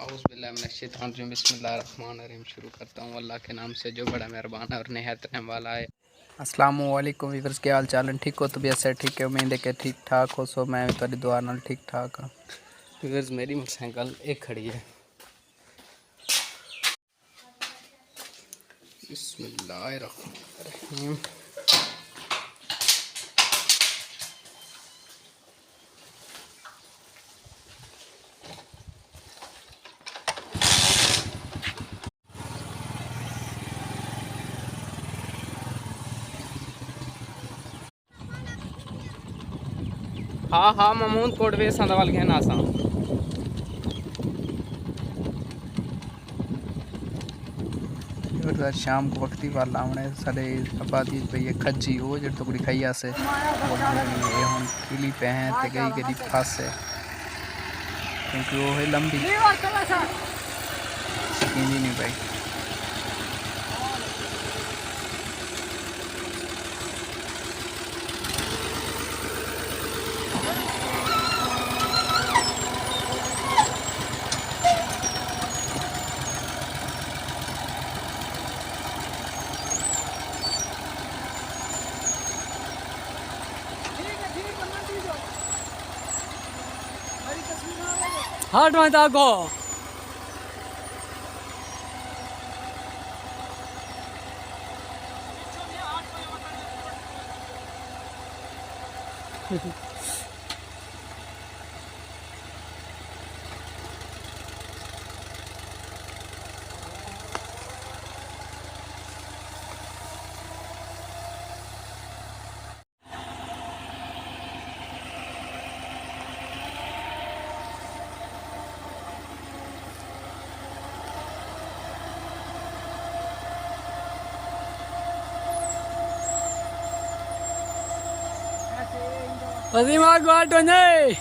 औज़ुबिल्लाहिमिनश्शैतानिर्रजीम बिस्मिल्लाहिर्रहमानिर्रहीम। शुरू करता हूँ अल्लाह के नाम से जो बड़ा मेहरबान और निहायत रहम वाला है। अस्सलामु अलैकुम व्यूअर्स, क्या हाल चाल है? ठीक हो? तबीयत से ठीक है? उम्मीद है कि ठीक ठाक हो। सो मैं तेरी दुआ नाल ठीक ठाक हाँ। व्यूअर्स, मेरी मोटरसाइकिल एक खड़ी है। बिस्मिल्लाहिर्रहमानिर्रहीम। हाँ हाँ ममून कोटवे संदवाल के नासा शाम को वक्ती वाला हमने सारे आबादी पे ये खज्जी वो जो टुकड़ी खाइया से ये हम किली पे हैं ते गई गरीब खास है क्योंकि वो है लंबी सकीनी नहीं भाई। हाट में ताको Pasti mau gua tuh nih.